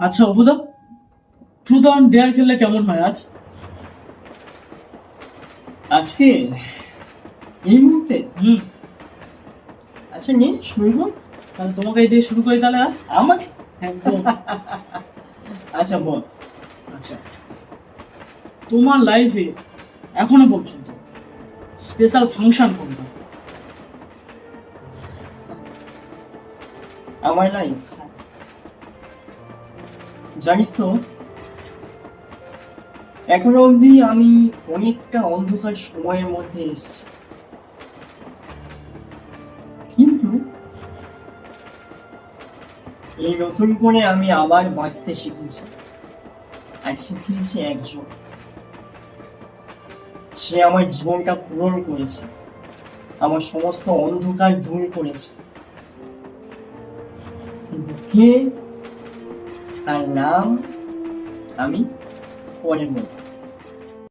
আচ্ছা অবুদা, truth on dare খেললে কেমন হয় আজ? আজকে এই মুহূর্তে হুম। আচ্ছা নিয়ে শুরু কর। তাহলে তোমাকে দিয়ে শুরু করি তাহলে আজ। আমাকে একদম। আচ্ছা বল। আচ্ছা, তোমার লাইফে এখনো পর্যন্ত স্পেশাল ফাংশন কোনটা? আমার লাইফ জানিস তো, এখনো অবধি আমি অনেকটা অন্ধকার সময়ের মধ্যে এসেছি, কিন্তু এই নতুন করে আমি আবার বাঁচতে শিখেছি। আর শিখিয়েছে একজন, সে আমার জীবনটা পূরণ করেছে, আমার সমস্ত অন্ধকার দূর করেছে। কিন্তু কে, তার নাম আমি পরে বলবো।